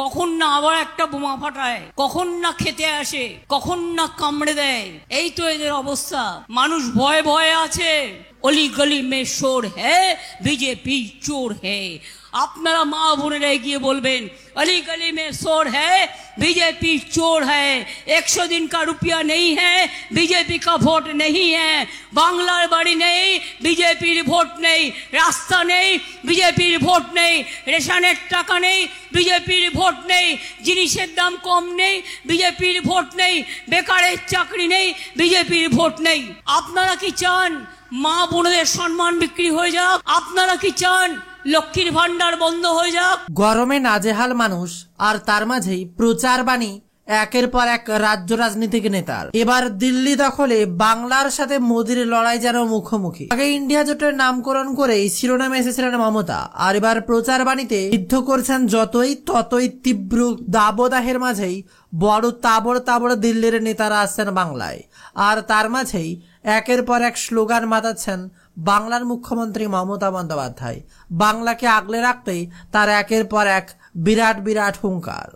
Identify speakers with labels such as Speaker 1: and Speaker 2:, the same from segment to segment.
Speaker 1: কখন না আবার একটা বোমা ফাটায়, কখন না খেতে আসে, কখন না কামড়ে দেয়। এই তো এদের অবস্থা। মানুষ ভয়ে ভয়ে আছে। অলি গলি মে শোর হ্যায়, বিজেপি চোর হ্যায়। আপনারা মা বোনেরা গিয়ে বলবেন अली गली में शोर है, बीजेपी चोर है, 100 दिन का रुपया नहीं है, बीजेपी का वोट नहीं है, बांग्लार बाड़ी नहीं, बीजेपी वोट नहीं, रास्ता नहीं, बीजेपी वोट नहीं, रेशनेर टाका नहीं, बीजेपी वोट नहीं, जिनिसेर दाम कम नहीं, बीजेपी वोट नहीं, बेकारेर चाकरी नहीं, बीजेपी वोट नहीं। आपनारा कि चान मा बोनेदेर सम्मान बिक्री हो जाक? आपनारा कि चान লক্ষ্মীর ভান্ডার বন্ধ হয়ে যাক?
Speaker 2: গরমে নাজেহাল মানুষ, আর তার মাঝেই প্রচার বাণী একের পর এক রাজ্য রাজনীতিক নেতার। এবার দিল্লি দখলে বাংলার সাথে মোদির লড়াই যেন মুখোমুখি। আগে ইন্ডিয়া জোটের নামকরণ করেই শিরোনামে এসেছিলেন মমতা, আর এবার প্রচার বাণীতে যুদ্ধ করছেন যতই ততই তীব্র দাবদাহের মাঝেই বড় তাবড় তাবড় দিল্লির নেতারা আসছেন বাংলায়। আর তার মাঝেই একের পর এক স্লোগান মাতাচ্ছেন বাংলার মুখ্যমন্ত্রী মমতা বন্দ্যোপাধ্যায়। বাংলাকে আগলে রাখতেই তার একের পর এক বিরাট বিরাট হুঙ্কার।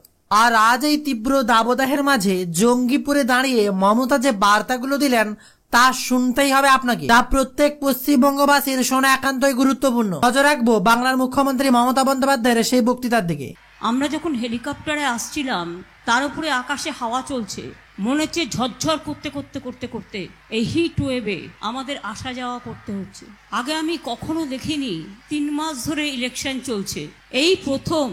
Speaker 2: আর আজ এই তীব্র দাবদাহের মাঝে জঙ্গিপুরে দাঁড়িয়ে মমতা যে বার্তাগুলো দিলেন তা শুনতেই হবে আপনাকে, তা প্রত্যেক পশ্চিমবঙ্গবাসীর শোনা একান্তই গুরুত্বপূর্ণ। নজর রাখবো বাংলার মুখ্যমন্ত্রী মমতা বন্দ্যোপাধ্যায়ের সেই বক্তৃতার দিকে।
Speaker 1: আমরা যখন হেলিকপ্টারে আসছিলাম, তার উপরে আকাশে হাওয়া চলছে, মনে হচ্ছে ঝরঝর করতে করতে করতে করতে এই হিট ওয়েভে আমাদের আসা যাওয়া করতে হচ্ছে। আগে আমি কখনো দেখিনি 3 মাস ধরে ইলেকশন চলছে, এই প্রথম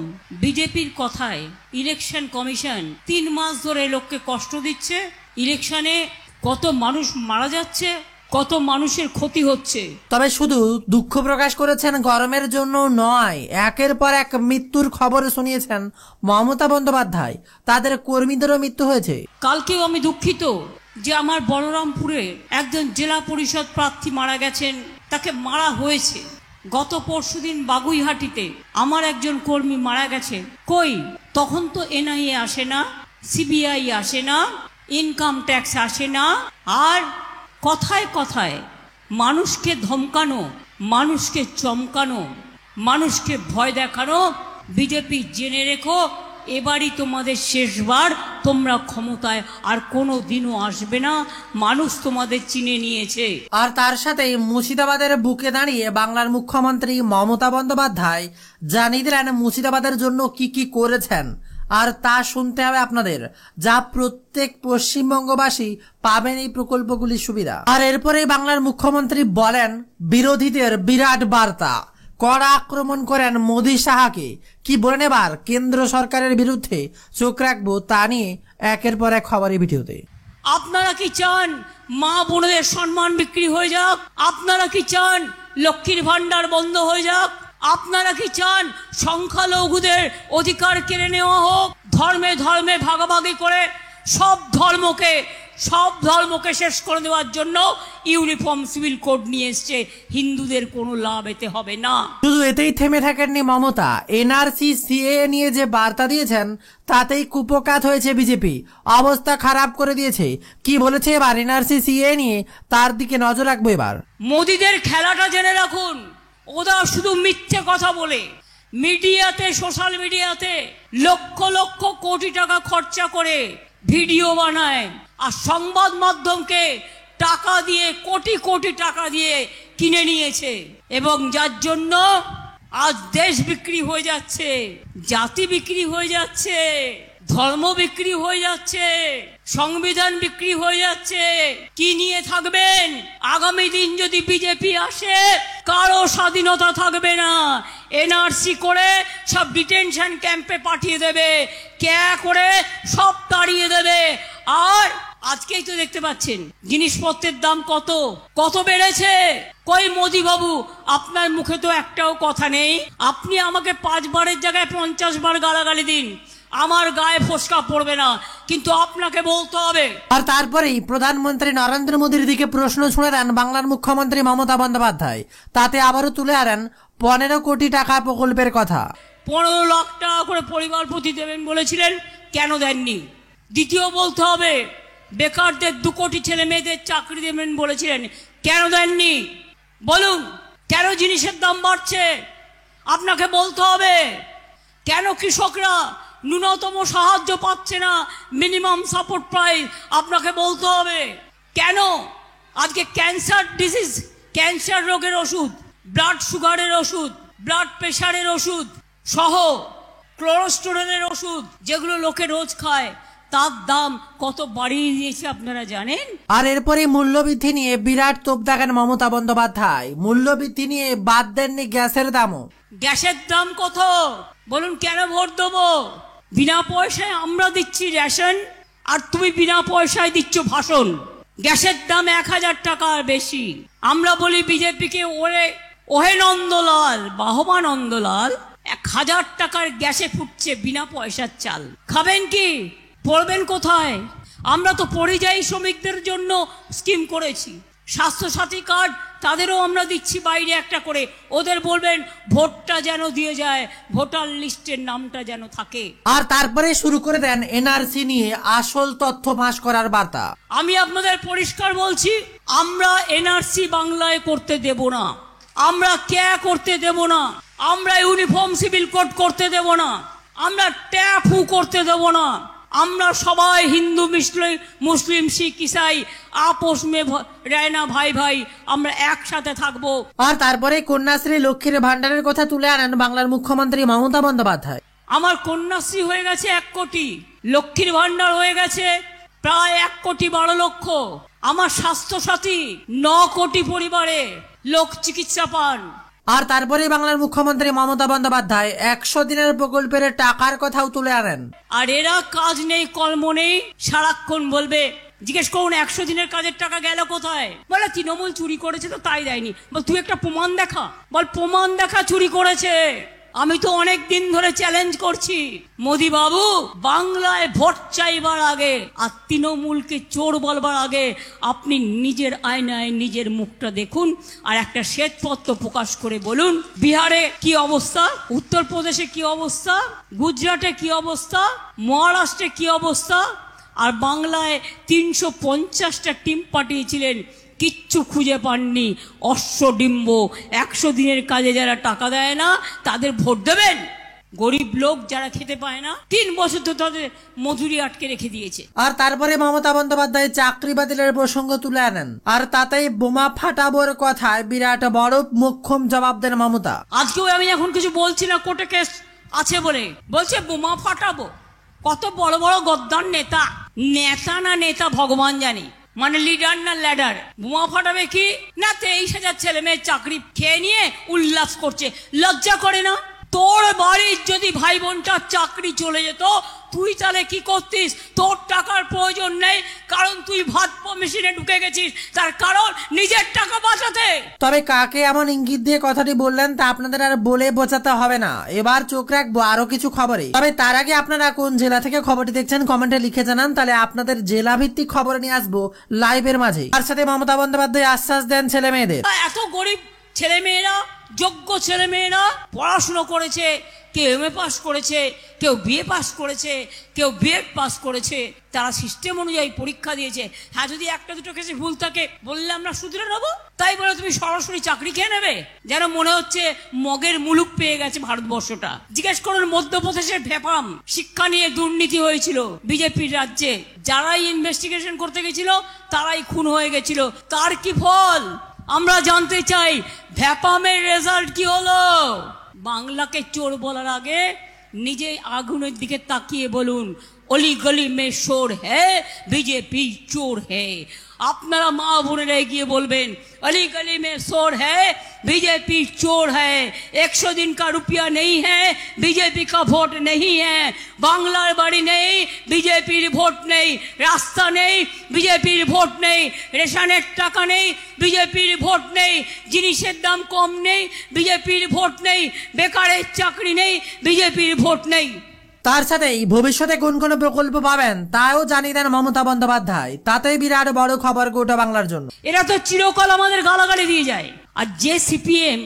Speaker 1: বিজেপির কথায় ইলেকশন কমিশন 3 মাস ধরে লোককে কষ্ট দিচ্ছে। ইলেকশনে কত মানুষ মারা যাচ্ছে, কত মানুষের ক্ষতি হচ্ছে।
Speaker 2: তবে শুধু দুঃখ প্রকাশ করেছেন গরমের জন্য নয়, একের পর এক মৃত্যুর খবর শুনিয়েছেন মমতা বন্দ্যোপাধ্যায়। তাদের কর্মীদেরও মৃত্যু হয়েছে।
Speaker 1: কালকেও আমি দুঃখিত যে আমার বলরামপুরে একজন জেলা পরিষদ প্রার্থী মারা গেছেন, তাকে মারা হয়েছে। গত পরশুদিন বাগুইহাটিতে আমার একজন কর্মী মারা গেছে। কই তখন তো এনআইএ আসে না, সিবিআই আসে না, ইনকাম ট্যাক্স আসে না। আর কথায় কথায় মানুষকে ধমকানো, মানুষকে চমকানো, মানুষকে ভয় দেখানো। বিজেপি জেনে রেখো, এবারই তোমাদের শেষবার, তোমরা ক্ষমতায় আর কোনো দিনও আসবে না, মানুষ তোমাদের চিনে নিয়েছে।
Speaker 2: আর তার সাথে মুর্শিদাবাদের বুকে দাঁড়িয়ে বাংলার মুখ্যমন্ত্রী মমতা বন্দ্যোপাধ্যায় জানিয়ে দিলেন মুর্শিদাবাদের জন্য কি কি করেছেন, আর তা শুনতে হবে আপনাদের, যা প্রত্যেক পশ্চিমবঙ্গবাসী পাবেন এই প্রকল্পগুলির সুবিধা। আর এরপরেই বাংলার মুখ্যমন্ত্রী বলেন বিরোধীদের বিরাট বার্তা, কড়া আক্রমণ করেন মোদি সাহাকে। কি বলেন এবার কেন্দ্র সরকারের বিরুদ্ধে, চোখ রাখবো তা নিয়ে একের পর এক খবরের ভিডিওতে।
Speaker 1: আপনারা কি চান মা বোনদের সম্মান বিক্রি হয়ে যাক? আপনারা কি চান লক্ষ্মীর ভান্ডার বন্ধ হয়ে যাক? আপনারা কি চান সংখ্যালঘুদের অধিকার কেড়ে নেওয়া হোক? ধর্মে ধর্মে ভাগাভাগি করে সব ধর্মকে শেষ করে দেওয়ার জন্য ইউনিফর্ম সিভিল কোড নিয়ে এসছে। হিন্দুদের কোনো লাভ এতে হবে না।
Speaker 2: শুধু এতেই থেমে থাকেননি মমতা, এনআরসি সিএ নিয়ে যে বার্তা দিয়েছেন তাতেই কুপকাত হয়েছে বিজেপি, অবস্থা খারাপ করে দিয়েছে। কি বলেছে এবার এনআরসি সিএ নিয়ে, তার দিকে নজর রাখবো এবার।
Speaker 1: মোদিদের খেলাটা জেনে রাখুন, ওরা শুধু মিথ্যে কথা বলে মিডিয়াতে, সোশ্যাল মিডিয়াতে লক্ষ লক্ষ কোটি টাকা খরচা করে ভিডিও বানায়, আর সংবাদ মাধ্যমকে টাকা দিয়ে, কোটি কোটি টাকা দিয়ে কিনে নিয়েছে। এবং যার জন্য আজ দেশ বিক্রি হয়ে যাচ্ছে, জাতি বিক্রি হয়ে যাচ্ছে, ধর্ম বিক্রি হয়ে যাচ্ছে, সংবিধান বিক্রি হয়ে যাচ্ছে। কি নিয়ে থাকবেন? আগামী দিন যদি বিজেপি আসে, কারো স্বাধীনতা থাকবে না। এনআরসি করে সব ডিটেনশন ক্যাম্পে পাঠিয়ে দেবে, ক্যা করে সব তাড়িয়ে দেবে। আর আজকেই তো দেখতে পাচ্ছেন জিনিসপত্রের দাম কত বেড়েছে। কই মোদি বাবু, আপনার মুখে তো একটাও কথা নেই। আপনি আমাকে 5 বারের জায়গায় 50 বার গালাগালি দিন, আমার গায়ে ফোসকা পড়বে না, কিন্তু আপনাকে বলতে হবে।
Speaker 2: আর তারপরেই প্রধানমন্ত্রী নরেন্দ্র মোদীর দিকে প্রশ্ন ছুঁড়ে দেন বাংলার মুখ্যমন্ত্রী মমতা বন্দ্যোপাধ্যায়। তাতে আবারও তুলে আনেন 15 কোটি টাকা প্রকল্পের কথা।
Speaker 1: 15 লাখ টাকা করে পরিবার প্রতি দেবেন বলেছিলেন, কেন দেননি? দ্বিতীয় বলতে হবে, বেকারদের 2 কোটি ছেলে মেয়েদের চাকরি দেবেন বলেছিলেন, কেন দেননি? বলুন, কেন জিনিসের দাম বাড়ছে? আপনাকে বলতে হবে। কেন কৃষকরা ন্যূনতম সাহায্য পাচ্ছে না, মিনিমাম সাপোর্ট প্রাইস আপনাকে বলতে হবে। কেন আজকে ক্যান্সার ডিজিজ, ক্যান্সার রোগের ওষুধ, ব্লাড সুগারের ওষুধ, ব্লাড প্রেশারের ওষুধ সহ কোলেস্টেরলের ওষুধ যেগুলো লোকে রোজ খায়, তার দাম কত বাড়িয়ে দিয়েছে আপনারা জানেন?
Speaker 2: আর এরপরে মূল্যবৃদ্ধি নিয়ে বিরাট তোপ দেখান মমতা বন্দ্যোপাধ্যায়। মূল্যবৃদ্ধি নিয়ে বাদ দেননি গ্যাসের দামও।
Speaker 1: গ্যাসের দাম কত বলুন? কেন ভোট দেবো? বিনা পয়সায় আমরা দিচ্ছি রেশন, আর তুমি বিনা পয়সায় দিচ্ছ ভাষণ। গ্যাসের দাম 1000 টাকার বেশি। আমরা বলি বিজেপিকে, ওহে নন্দলাল, বাহবা নন্দলাল, 1000 টাকার গ্যাসে ফুটছে বিনা পয়সার চাল, খাবেন কি? পড়বেন কোথায়? আমরা তো পরিযায়ী শ্রমিকদের জন্য স্কিম করেছি, স্বাস্থ্যসাথী কার্ড তাদেরও আমরা দিচ্ছি বাইরে একটা করে। ওদের বলবেন ভোটটা যেন দিয়ে যায়, ভোটার লিস্টের নামটা যেন থাকে।
Speaker 2: আর তারপরে শুরু করে দেন এনআরসি নিয়ে আসল তথ্য ফাঁস করার বার্তা।
Speaker 1: আমি আপনাদের পরিষ্কার বলছি, আমরা এনআরসি বাংলায় করতে দেব না, আমরা ক্যা করতে দেব না, আমরা ইউনিফর্ম সিভিল কোড করতে দেব না, আমরা ট্যাফু করতে দেব না। আমরা সবাই হিন্দু, মুসলিম, শিখ, ইসাই আপোষ মে রায়না ভাই ভাই, আমরা একসাথে থাকবো।
Speaker 2: আর তারপরে কন্যাশ্রী লক্ষ্মীর ভান্ডারের কথা তুলে আনেন বাংলার মুখ্যমন্ত্রী মমতা বন্দ্যোপাধ্যায়।
Speaker 1: আমার কন্যাশ্রী হয়ে গেছে 1 কোটি, লক্ষ্মীর ভান্ডার হয়ে গেছে প্রায় 1,12,00,000। আমার স্বাস্থ্যসাথী 9 কোটি পরিবারে লোক চিকিৎসা পান।
Speaker 2: আর তারপরে বাংলার মুখ্যমন্ত্রী মমতা বন্দ্যোপাধ্যায় 100 দিনের প্রকল্পের টাকার কথাও তুলে আনেন।
Speaker 1: আর এরা কাজ নেই, কর্ম নেই, সারাক্ষণ বলবে, জিজ্ঞেস করুন 100 দিনের কাজের টাকা গেল কোথায়? বলে তৃণমূল চুরি করেছে তো তাই দেয়নি। বল তুই একটা প্রমাণ দেখা, বল প্রমাণ দেখা চুরি করেছে। আমি তো অনেক দিন ধরে চ্যালেঞ্জ করছি, মোদি বাবু, বাংলায় ভোট চাইবার আগে আর তৃণমূলকে চোর বলবার আগে আপনি নিজের আয়নায় নিজের মুখটা দেখুন, আর একটা শ্বেতপত্র প্রকাশ করে বলুন বিহারে কি অবস্থা, উত্তরপ্রদেশে কি অবস্থা, গুজরাটে কি অবস্থা, মহারাষ্ট্রে কি অবস্থা। আর বাংলায় 350টা টিম পাঠিয়েছিলেন, কিচ্ছু খুঁজে পাননি। অশ্বডিম্ব, 100 দিনের কাজে যারা টাকা দেয় না তাদের ভোট দেবেন। গরিব লোক যারা খেতে পায় না, 3 বছর তো তাদের মজুরি আটকে রেখে দিয়েছে।
Speaker 2: আর তারপরে মমতা বন্দ্যোপাধ্যায় চাকরি বাতিলের প্রসঙ্গ তুলে আনেন, আর তাতেই বোমা ফাটাবোর কথায় বিরাট বড় মোক্ষম জবাব দেন মমতা।
Speaker 1: আজকেও আমি এখন কিছু বলছি না, কোর্টে কেস আছে বলে বলছে বোমা ফাটাবো। কত বড় বড় গদ্দার নেতা, নেতা না নেতা ভগবান জানে, মানে লিডার না ল্যাডার। বোমা ফাটাবে কি না? 23,000 ছেলে মেয়ের চাকরি খেয়ে নিয়ে উল্লাস করছে, লজ্জা করে না? তোর বাড়ির যদি ভাই বোনটার চাকরি চলে যেত, তুই তাহলে কি করতিস? তোর টাকার প্রয়োজন নেই, কারণ তুই ভাত মেশিনে ঢুকে গেছিস, তার কারণ নিজের টাকা বাঁচাতে।
Speaker 2: তবে কাকে এমন ইঙ্গিত দিয়ে কথাটি বললেন তা আপনাদের আর বলে বোঝাতে হবে না। এবার চোখ রাখবো আরো কিছু খবরে। তবে তার আগে আপনারা কোন জেলা থেকে খবরটি দেখছেন কমেন্টে লিখে জানান, তাহলে আপনাদের জেলা ভিত্তিক খবর নিয়ে আসবো লাইভের মাঝে। তার সাথে মমতা বন্দ্যোপাধ্যায় আশ্বাস দেন ছেলে মেয়েদের।
Speaker 1: এত গরিব ছেলে মেয়েরা, যোগ্য ছেলে মেয়েরা পড়াশুনো করেছে, কেউ এমএ পাস করেছে, কেউ বিএ পাস করেছে, কেউ বিএড পাস করেছে, তারা সিস্টেম অনুযায়ী পরীক্ষা দিয়েছে। হ্যাঁ, যদি একটা দুটো কেসে ভুল থাকে বললে আমরা শুধরে নেবো, তাই বলে তুমি সরাসরি চাকরি খেয়ে নেবে? যেন মনে হচ্ছে মগের মুলুক পেয়ে গেছে ভারতবর্ষটা। জিজ্ঞেস করুন মধ্যপ্রদেশের ভেপাম শিক্ষা নিয়ে দুর্নীতি হয়েছিল বিজেপির রাজ্যে, যারাই ইনভেস্টিগেশন করতে গেছিল তারাই খুন হয়ে গেছিল। তার কি ফল আমরা জানতে চাই। ভ্যাপামের রেজাল্ট কি হলো? বাংলাকে চোর বলার আগে নিজে আগুনের দিকে তাকিয়ে বলুন, অলি গলি মে শোর হ্যায়, বিজেপি চোর হ্যায়। আপনারা মা বোনেরা গিয়ে বলবেন, अली गली में शोर है, बीजेपी चोर है, 100 दिन का रुपया नहीं है, बीजेपी का वोट नहीं है, बांग्लार बाड़ी नहीं, बीजेपी वोट नहीं, रास्ता नहीं, बीजेपी वोट नहीं, रेशनेर टाका नहीं, बीजेपी वोट नहीं, जिनिसेर दाम कम नहीं, बीजेपी वोट नहीं, बेकारेर चाकरी नहीं, बीजेपी वोट नहीं।
Speaker 2: তার সাথেই ভবিষ্যতে কোন কোন প্রকল্প পাবেন তাও জানিয়ে দেন মমতা বন্দ্যোপাধ্যায়। তাতেই বিরাট বড় খবর গোটা বাংলার জন্য।
Speaker 1: এরা তো চিরকাল আমাদের গালাগালি দিয়ে যায়। আর যে সিপিএম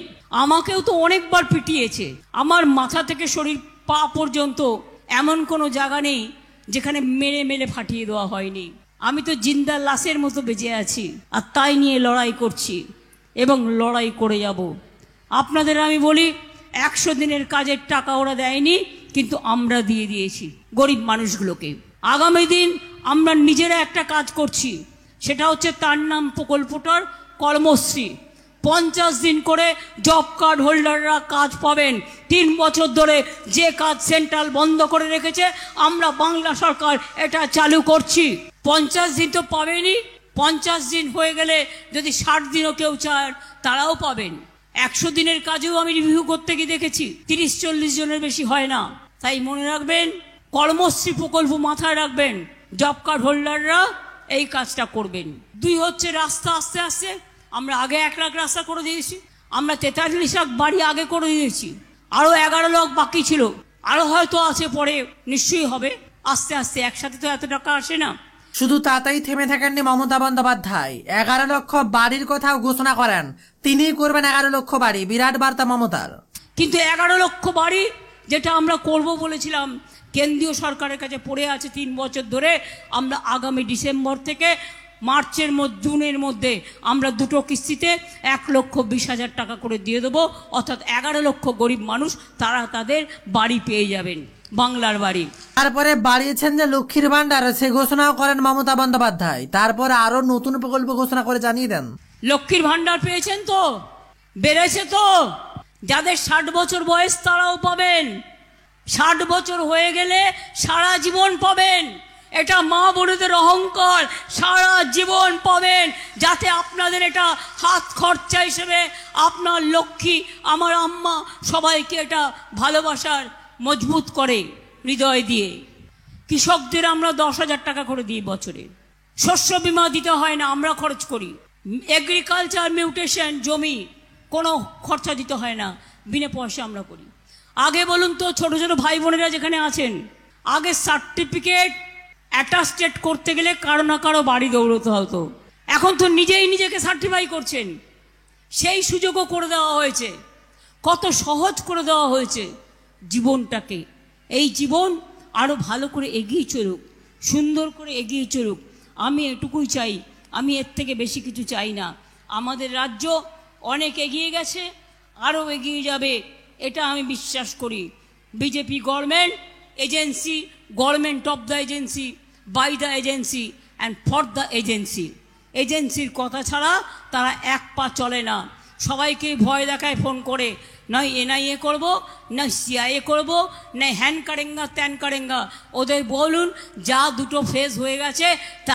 Speaker 1: আমাকেও তো অনেকবার পিটিয়েছে, আমার মাথা থেকে শরীর পা পর্যন্ত এমন কোনো জায়গা নেই যেখানে মেরে মেরে ফাটিয়ে দেওয়া হয়নি। আমি তো জিন্দা লাশের মতো বেঁচে আছি, আর তাই নিয়ে লড়াই করছি এবং লড়াই করে যাব। আপনাদের আমি বলি, 100 দিনের কাজের টাকা ওরা দেয়নি, কিন্তু আমরা দিয়ে দিয়েছি গরিব মানুষগুলোকে। আগামী দিন আমরা নিজেরা একটা কাজ করছি, সেটা হচ্ছে তার নাম প্রকল্পটার কর্মশ্রী। 50 দিন করে জব কার্ড হোল্ডাররা কাজ পাবেন। 3 বছর ধরে যে কাজ সেন্ট্রাল বন্ধ করে রেখেছে, আমরা বাংলা সরকার এটা চালু করছি। 50 দিন তো পাবেনই, 50 দিন হয়ে গেলে যদি 60 দিনও কেউ চান তারাও পাবেন। 100 দিনের কাজেও আমি রিভিউ করতে গিয়ে দেখেছি 30-40 জনের বেশি হয় না। তাই মনে রাখবেন, কর্মশ্রী প্রকল্প মাথায় রাখবেন, জব কার্ড হোল্ডাররা এই কাজটা করবেন। 2 হচ্ছে রাস্তা। আস্তে আস্তে আমরা আগে 1 লাখ রাস্তা করে দিয়েছি, আমরা 43 লাখ বাড়ি আগে করে দিয়েছি, আরো 11 লাখ বাকি ছিল, আরো হয়তো আছে, পরে নিশ্চয়ই হবে। আস্তে আস্তে, একসাথে তো এত টাকা আসে না।
Speaker 2: শুধু তাতেই থেমে থাকেননি মমতা বন্দ্যোপাধ্যায়, 11 লক্ষ বাড়ির কথাও ঘোষণা করেন। তিনিই করবেন 11 লক্ষ বাড়ি, বিরাট বার্তা মমতার।
Speaker 1: কিন্তু 11 লক্ষ বাড়ি যেটা আমরা করব বলেছিলাম, কেন্দ্রীয় সরকারের কাছে পড়ে আছে 3 বছর ধরে। আমরা আগামী ডিসেম্বর থেকে মার্চের জুনের মধ্যে আমরা 2টো কিস্তিতে 1,20,000 টাকা করে দিয়ে দেবো। অর্থাৎ 11 লক্ষ গরিব মানুষ তারা তাদের বাড়ি পেয়ে যাবেন, বাংলার বাড়ি।
Speaker 2: তারপরে বাড়িয়েছেন যে লক্ষ্মীর ভান্ডার, সে ঘোষণাও করেন মমতা বন্দ্যোপাধ্যায়। তারপরে আরো নতুন প্রকল্প ঘোষণা করে জানিয়ে দেন।
Speaker 1: লক্ষ্মীর ভান্ডার পেয়েছেন তো, বেড়েছে তো, যাদের 60 বছর বয়স তারাও পাবেন। 60 বছর হয়ে গেলে সারা জীবন পাবেন। এটা মা বোনেদের অহংকার, সারা জীবন পাবেন, যাতে আপনাদের এটা হাত খরচা হিসেবে আপনার লক্ষ্মী, আমার আম্মা, সবাইকে এটা ভালোবাসার মজবুত করে হৃদয় দিয়ে। কৃষকদের আমরা 10,000 টাকা করে দিই বছরে। শস্য বীমা দিতে হয় না, আমরা খরচ করি। এগ্রিকালচার মিউটেশন জমি কোনো খরচা দিতে হয় না, বিনা পয়সা আমরা করি। আগে বলুন তো, ছোট ছোট ভাই বোনেরা যেখানে আছেন, আগে সার্টিফিকেট অ্যাটাস্টেড করতে গেলে কারো না কারো বাড়ি দৌড়তে হতো। এখন তো নিজেই নিজেকে সার্টিফাই করছেন। সেই সুযোগও করে দেওয়া হয়েছে, কত সহজ করে দেওয়া হয়েছে জীবনটাকে। এই জীবন আরো ভালো করে এগিয়ে চলুক, সুন্দর করে এগিয়ে চলুক। আমি এটুকুই চাই, আমি এর থেকে বেশি কিছু চাই না। আমাদের রাজ্য অনেক এগিয়ে গেছে, আরও এগিয়ে যাবে, এটা আমি বিশ্বাস করি। BJP government agency, government of the agency, by the agency and for the agency. এজেন্সির কথা ছাড়া তারা এক পা চলে না। সবাইকে ভয় দেখায় ফোন করে, নয় এনআইএ করবো, না সিআইএ করবো, না হ্যান কারেঙ্গা ত্যান কারেঙ্গা। ওদের বলুন যা 2টো ফেজ হয়ে গেছে